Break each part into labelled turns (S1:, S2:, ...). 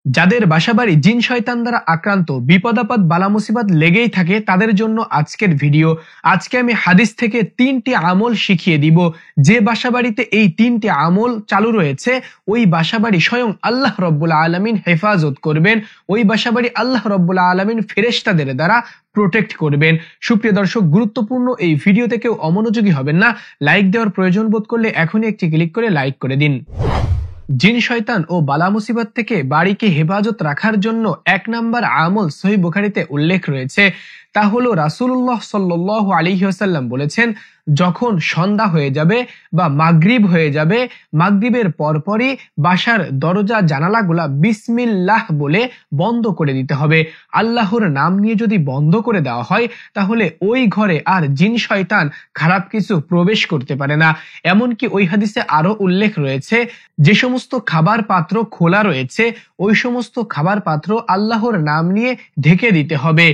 S1: যাদের বাসাবাড়ি জিন শয়তান দ্বারা আক্রান্ত, বিপদ-আপদ বালা মুসিবত লেগেই থাকে, তাদের জন্য আজকের ভিডিও। আজকে আমি হাদিস থেকে 3টি আমল শিখিয়ে দিব। যে বাসাবাড়িতে এই 3টি আমল চালু রয়েছে, ওই বাসাবাড়ি স্বয়ং আল্লাহ রব্বুল আলামিন হেফাজত করবেন। ওই বাসাবাড়ি আল্লাহ রব্বুল আলামিন ফেরেশতাদের দ্বারা প্রোটেক্ট করবেন। সুপ্রিয় দর্শক, গুরুত্বপূর্ণ এই ভিডিওতে কেউ অমনোযোগী হবেন না। লাইক দেওয়ার প্রয়োজন বোধ করলে এখনই একটি ক্লিক করে লাইক করে দিন। জিন শয়তান ও বালা মুসিবত থেকে বাড়িকে হেফাজত রাখার জন্য 1 নম্বর আমল সহিহ বুখারীতে উল্লেখ রয়েছে। তা হলো রাসূলুল্লাহ সাল্লাল্লাহু আলাইহি ওয়াসাল্লাম বলেছেন, যখন সন্ধ্যা হয়ে যাবে বা মাগরিব হয়ে যাবে, মাগরিবের পরপরই বাসার দরজা জানালাগুলা বিসমিল্লাহ বলে বন্ধ করে দিতে হবে। আল্লাহর নাম নিয়ে যদি বন্ধ করে দেওয়া হয়, তাহলে ওই ঘরে আর জিন শয়তান খারাপ কিছু প্রবেশ করতে পারে না। এমনকি ওই হাদিসে আরো উল্লেখ রয়েছে, যে সমস্ত খাবার পাত্র খোলা রয়েছে, ওই সমস্ত খাবার পাত্র আল্লাহর নাম নিয়ে ঢেকে দিতে হবে।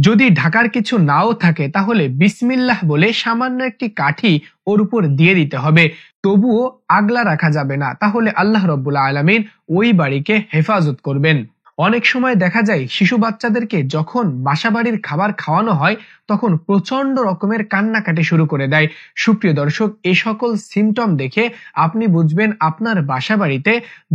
S1: যদি ঢাকার কিছু নাও থাকে, তাহলে বিসমিল্লাহ বলে সামান্য একটি কাঠি ওর উপর দিয়ে দিতে হবে। তবুও আগলা রাখা যাবে না, তাহলে আল্লাহ রব্বুল আলামিন ওই বাড়িকে হেফাজত করবেন। অনেক সময় দেখা যায় শিশু বাচ্চাদেরকে যখন বাসাবাড়ির খাবার খাওয়ানো হয়, তখন প্রচন্ড রকমের কান্নাকাটি শুরু করে দেয়। সুপ্রিয় দর্শক, এই সকল সিমটম দেখে আপনি বুঝবেন আপনার বাসাবাড়িতে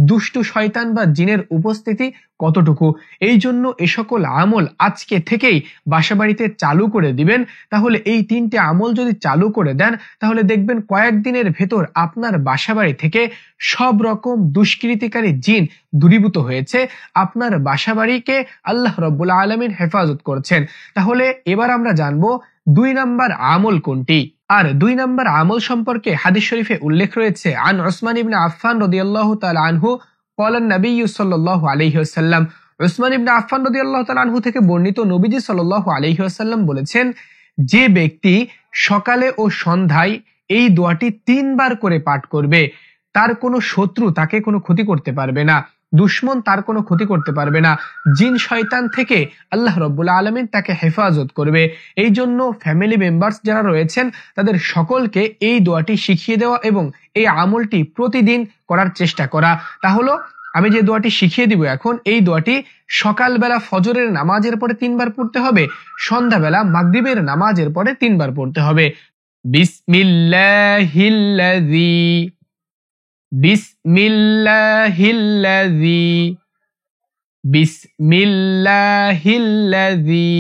S1: দুষ্টু শয়তান বা জিনের উপস্থিতি কতটুকু। এই জন্য এ সকল আমল আজকে থেকেই বাসাবাড়িতে চালু করে দিবেন। তাহলে এই 3টে আমল যদি চালু করে দেন, তাহলে দেখবেন কয়েকদিনের ভেতর আপনার বাসাবাড়ি থেকে সব রকম দুষ্কৃতিকারী জিন দূরীভূত হয়েছে। আপনার বাসাবাড়িকে আল্লাহ রব্বুল আলামিন হেফাজত করছেন। তাহলে এবার আমরা জানবো 2 নম্বর আমল কোনটি। আর 2 নম্বর আমল সম্পর্কে হাদিস শরীফে উল্লেখ রয়েছে, আন উসমান ইবনে আফফান রাদিয়াল্লাহু তাআলা আনহু ক্বালা নবী সাল্লাল্লাহু আলাইহি ওয়াসাল্লাম, উসমান ইবনে আফফান রাদিয়াল্লাহু তাআলা আনহু থেকে বর্ণিত, নবীজি সাল্লাল্লাহু আলাইহি ওয়াসাল্লাম বলেছেন, যে ব্যক্তি সকালে ও সন্ধ্যায় এই দোয়াটি 3 বার করে পাঠ করবে, তার কোনো শত্রু তাকে কোনো ক্ষতি করতে পারবে না, দুশমন তার কোনো ক্ষতি করতে পারবে না, জিন শয়তান থেকে আল্লাহ রব্বুল আলামিন তাকে হেফাজত করবে। এই জন্য ফ্যামিলি মেম্বার্স যারা রয়েছেন, তাদের সকলকে এই দোয়াটি শিখিয়ে দেওয়া এবং এই আমলটি প্রতিদিন করার চেষ্টা করা। তাহলে আমি যে দোয়াটি শিখিয়ে দিব এখন, এই দোয়াটি সকালবেলা ফজরের নামাজের পরে 3 বার পড়তে হবে, সন্ধ্যাবেলা মাগরিবের নামাজের পরে 3 বার পড়তে হবে। বিসমিল্লাহিল্লাযী বিসমিল্লাহিল্লাযী বিসমিল্লাহিল্লাযী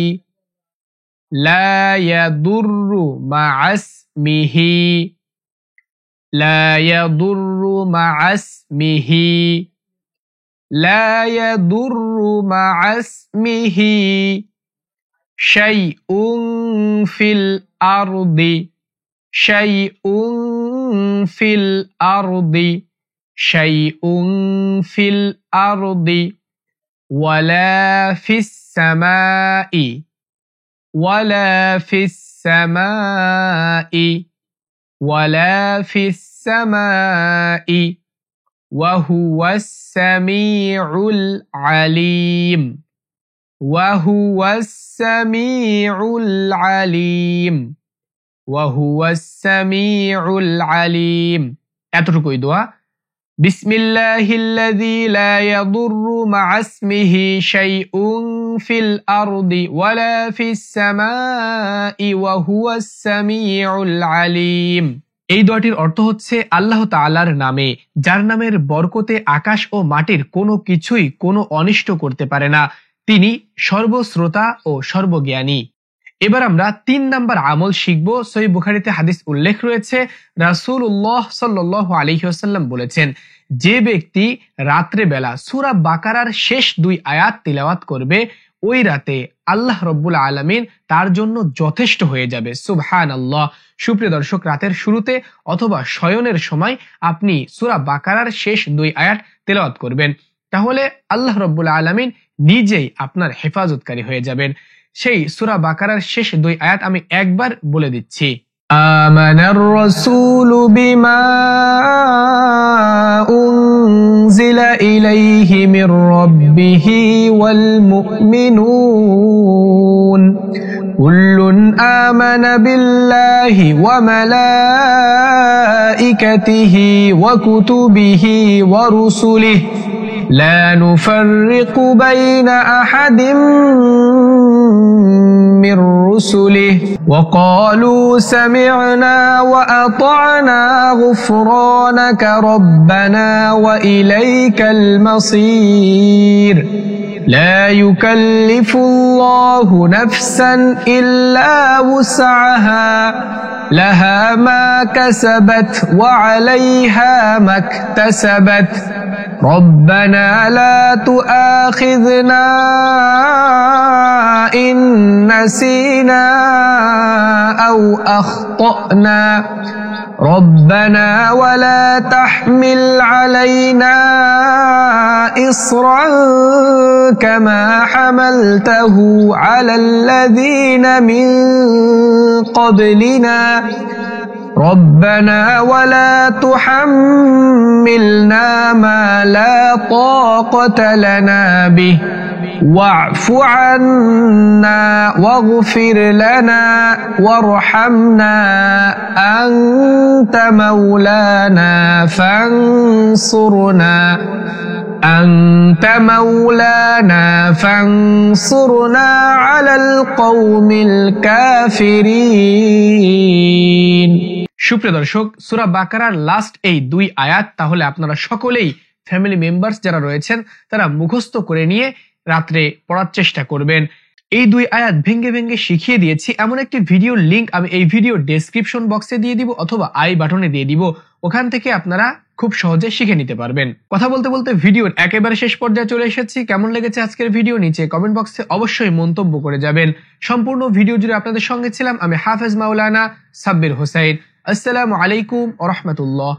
S1: লা ইয়াদুররু মা'আসমিহি লা ইয়াদুররু মা'আসমিহি লা ইয়াদুররু মা'আসমিহি শাইউন ফিল আরদি শাইউন ফিল আরদি শাইউন ফিল আরদি ওয়ালা ফিস সামাই ওয়ালা ফিস সামাই ওয়ালা ফিস সামাই ওয়া হুয়াস সামিউল আলিম ওয়া হুয়াস সামিউল আলিম ওয়া হুয়াস সামিউল আলিম। এতটুকুই দোয়া। বিসমিল্লাহিল্লাযী লা ইয়াদুররু মা'আসমিহি শাইউন ফিল আরদি ওয়ালা ফিস সামাই ওয়া হুয়াস সামিউল আলিম। এই দোয়াটির অর্থ হচ্ছে, আল্লাহ তাআলার নামে, যার নামের বরকতে আকাশ ও মাটির কোনো কিছুই কোনো অনিষ্ট করতে পারে না। তিনি সর্বশ্রোতা ও সর্বজ্ঞানী। এবার আমরা 3 নম্বর আমল শিখব। সহিহ বুখারীতে হাদিস উল্লেখ রয়েছে, রাসূলুল্লাহ সাল্লাল্লাহু আলাইহি ওয়াসাল্লাম বলেছেন, যে ব্যক্তি রাত্রে বেলা সূরা বাকারার শেষ 2 আয়াত তিলাওয়াত করবে, ওই রাতে আল্লাহ রব্বুল আলামিন তার জন্য যথেষ্ট হয়ে যাবে। সুবহানাল্লাহ। সুপ্রিয় দর্শক, রাতের শুরুতে অথবা শয়নের সময় আপনি সূরা বাকারার শেষ 2 আয়াত তিলাওয়াত করবেন, তাহলে আল্লাহ রব্বুল আলামিন নিজেই আপনার হেফাজতকারী হয়ে যাবেন। সেই সূরা বাকারার শেষ 2 আয়াত আমি একবার বলে দিচ্ছি। আমানার রাসূলু বিমা উনজিলা ইলাইহি মির রাব্বিহি ওয়াল মুমিনুন কুল্লুন আমানা বিল্লাহি ওয়া মালাইকাতিহি ওয়া কুতুবিহি ওয়া রুসুলিহি لا نفرق بين أحد من رسله وقالوا سمعنا وأطعنا غفرانك ربنا وإليك المصير لا يكلف الله نفسا إلا وسعها لها ما كسبت وعليها ما اكتسبت ربنا لا تؤاخذنا إن نسينا أو أخطأنا ربنا ولا تحمل علينا إصرا كما حملته على الذين من قبلنا ربنا ولا تحملنا ما لا طاقة لنا به واعف عنا واغفر لنا وارحمنا أنت مولانا فانصرنا على القوم الكافرين। সুপ্রিয় দর্শক, সূরা বাকারার লাস্ট এই 2 আয়াত তাহলে আপনারা সকলেই ফ্যামিলি মেম্বার্স যারা রয়েছেন তারা মুখস্থ করে নিয়ে রাত্রে পড়ার চেষ্টা করবেন। এই 2 আয়াত ভেঙ্গে ভেঙ্গে শিখিয়ে দিয়েছি এমন একটি ভিডিওর লিংক আমি এই ভিডিও ডেসক্রিপশন বক্সে দিয়ে দিব অথবা আই বাটনে দিয়ে দিব, ওখান থেকে আপনারা খুব সহজে শিখে নিতে পারবেন। কথা বলতে বলতে ভিডিওর একেবারে শেষ পর্যায়ে চলে এসেছি। কেমন লেগেছে আজকের ভিডিও নিচে কমেন্ট বক্সে অবশ্যই মন্তব্য করে যাবেন। সম্পূর্ণ ভিডিও জুড়ে আপনাদের সঙ্গে ছিলাম আমি হাফেজ মাওলানা সাব্বির হোসেন। আসসালামু আলাইকুম ওয়া রাহমাতুল্লাহ।